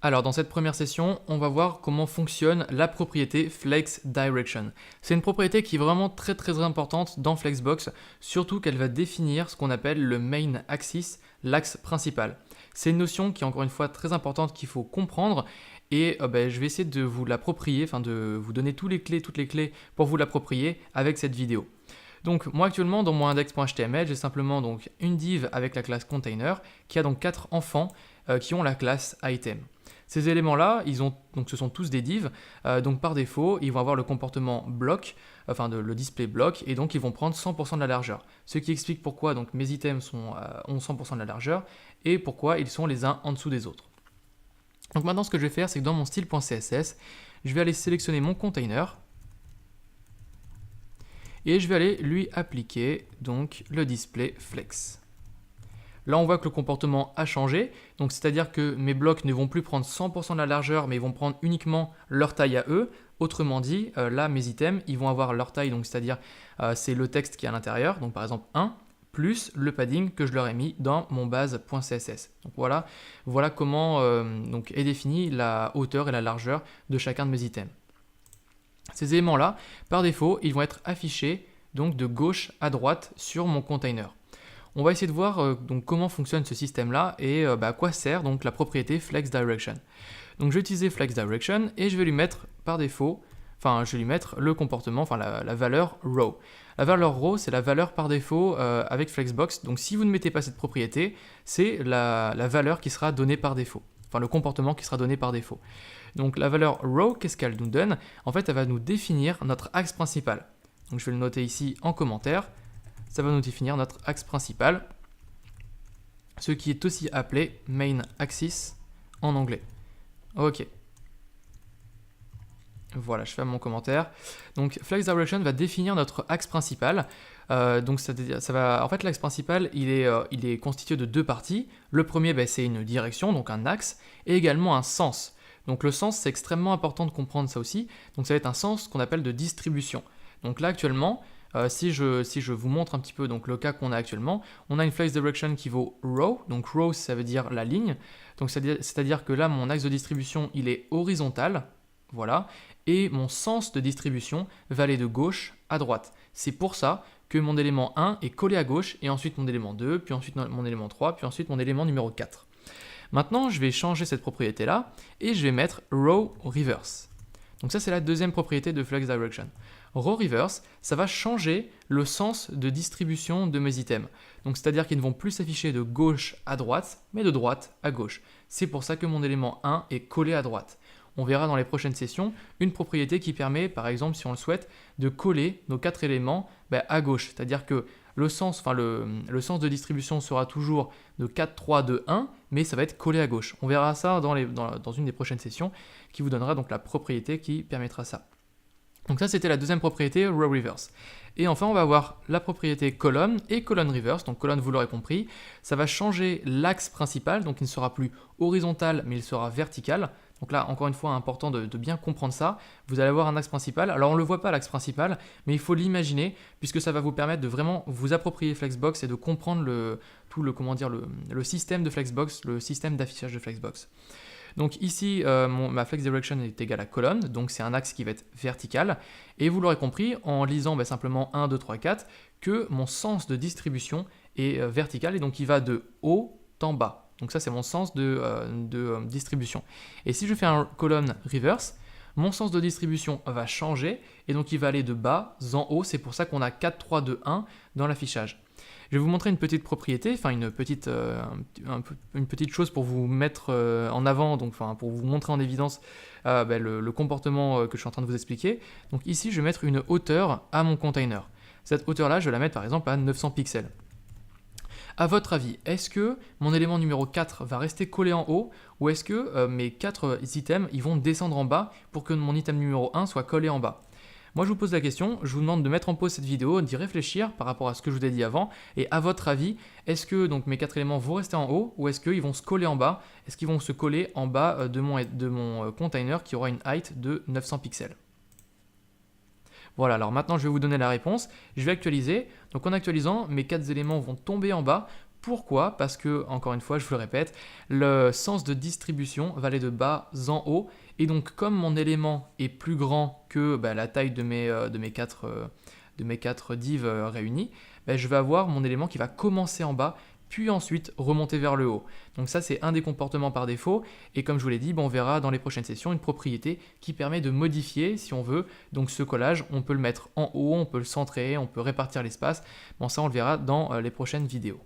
Alors dans cette première session, on va voir comment fonctionne la propriété FlexDirection. C'est une propriété qui est vraiment très importante dans Flexbox, surtout qu'elle va définir ce qu'on appelle le main axis, l'axe principal. C'est une notion qui est encore une fois très importante qu'il faut comprendre et je vais essayer de vous l'approprier, enfin de vous donner toutes les clés pour vous l'approprier avec cette vidéo. Donc moi actuellement dans mon index.html, j'ai simplement donc une div avec la classe container qui a donc 4 enfants qui ont la classe item. Ces éléments-là, donc ce sont tous des divs, donc par défaut, ils vont avoir le comportement bloc, enfin le display bloc, et donc ils vont prendre 100% de la largeur. Ce qui explique pourquoi donc, mes items ont 100% de la largeur, et pourquoi ils sont les uns en dessous des autres. Donc maintenant, ce que je vais faire, c'est que dans mon style.css, je vais aller sélectionner mon container, et je vais aller lui appliquer donc, le display flex. Là, on voit que le comportement a changé, donc c'est-à-dire que mes blocs ne vont plus prendre 100% de la largeur, mais ils vont prendre uniquement leur taille à eux. Autrement dit, là, mes items, ils vont avoir leur taille, donc c'est-à-dire c'est le texte qui est à l'intérieur, donc par exemple 1, plus le padding que je leur ai mis dans mon base.css. Donc voilà comment donc est définie la hauteur et la largeur de chacun de mes items. Ces éléments-là, par défaut, ils vont être affichés donc de gauche à droite sur mon container. On va essayer de voir donc, comment fonctionne ce système-là et à quoi sert donc, la propriété FlexDirection. Donc je vais utiliser FlexDirection et je vais lui mettre par défaut, je vais lui mettre le comportement, la valeur row. La valeur row, c'est la valeur par défaut avec Flexbox. Donc si vous ne mettez pas cette propriété, c'est la valeur qui sera donnée par défaut. Enfin le comportement qui sera donné par défaut. Donc la valeur row, qu'est-ce qu'elle nous donne? En fait, elle va nous définir notre axe principal. Donc je vais le noter ici en commentaire. Ça va nous définir notre axe principal, ce qui est aussi appelé main axis en anglais. Ok. Voilà, je ferme mon commentaire. Donc FlexDirection va définir notre axe principal. En fait, l'axe principal, il est constitué de deux parties. Le premier, c'est une direction, donc un axe, et également un sens. Donc le sens, c'est extrêmement important de comprendre ça aussi. Donc ça va être un sens qu'on appelle de distribution. Donc là, actuellement, si je vous montre un petit peu donc, le cas qu'on a actuellement, on a une FlexDirection qui vaut row, donc row ça veut dire la ligne, donc c'est-à-dire que là mon axe de distribution il est horizontal, voilà, et mon sens de distribution va aller de gauche à droite. C'est pour ça que mon élément 1 est collé à gauche, et ensuite mon élément 2, puis ensuite mon élément 3, puis ensuite mon élément numéro 4. Maintenant je vais changer cette propriété là, et je vais mettre row reverse. Donc ça c'est la deuxième propriété de FlexDirection. Row reverse, ça va changer le sens de distribution de mes items. Donc c'est-à-dire qu'ils ne vont plus s'afficher de gauche à droite, mais de droite à gauche. C'est pour ça que mon élément 1 est collé à droite. On verra dans les prochaines sessions une propriété qui permet, par exemple, si on le souhaite, de coller nos 4 éléments à gauche. C'est-à-dire que le sens de distribution sera toujours de 4, 3, 2, 1, mais ça va être collé à gauche. On verra ça dans une des prochaines sessions qui vous donnera donc la propriété qui permettra ça. Donc ça c'était la deuxième propriété, row reverse. Et enfin on va avoir la propriété column et column reverse. Donc column, vous l'aurez compris, ça va changer l'axe principal, donc il ne sera plus horizontal mais il sera vertical. Donc là encore une fois important de bien comprendre ça. Vous allez avoir un axe principal, alors on ne le voit pas l'axe principal, mais il faut l'imaginer puisque ça va vous permettre de vraiment vous approprier Flexbox et de comprendre le système de Flexbox, le système d'affichage de Flexbox. Donc ici, ma FlexDirection est égale à colonne, donc c'est un axe qui va être vertical. Et vous l'aurez compris en lisant simplement 1, 2, 3, 4, que mon sens de distribution est vertical et donc il va de haut en bas. Donc ça c'est mon sens de distribution. Et si je fais un colonne reverse, mon sens de distribution va changer et donc il va aller de bas en haut. C'est pour ça qu'on a 4, 3, 2, 1 dans l'affichage. Je vais vous montrer une petite propriété, une petite chose pour vous mettre en avant, pour vous montrer en évidence le comportement que je suis en train de vous expliquer. Donc ici, je vais mettre une hauteur à mon container. Cette hauteur-là, je vais la mettre par exemple à 900 pixels. À votre avis, est-ce que mon élément numéro 4 va rester collé en haut ou est-ce que mes 4 items ils vont descendre en bas pour que mon item numéro 1 soit collé en bas ? Moi, je vous pose la question, je vous demande de mettre en pause cette vidéo, d'y réfléchir par rapport à ce que je vous ai dit avant. Et à votre avis, est-ce que donc, mes 4 éléments vont rester en haut ou est-ce qu'ils vont se coller en bas? Est-ce qu'ils vont se coller en bas de mon container qui aura une height de 900 pixels? Voilà, alors maintenant je vais vous donner la réponse. Je vais actualiser. Donc en actualisant, mes 4 éléments vont tomber en bas Pourquoi? Parce que, encore une fois, je vous le répète, le sens de distribution va aller de bas en haut. Et donc, comme mon élément est plus grand que la taille de mes 4 divs réunis, je vais avoir mon élément qui va commencer en bas, puis ensuite remonter vers le haut. Donc ça, c'est un des comportements par défaut. Et comme je vous l'ai dit, on verra dans les prochaines sessions une propriété qui permet de modifier, si on veut, donc ce collage. On peut le mettre en haut, on peut le centrer, on peut répartir l'espace. Bon, ça, on le verra dans les prochaines vidéos.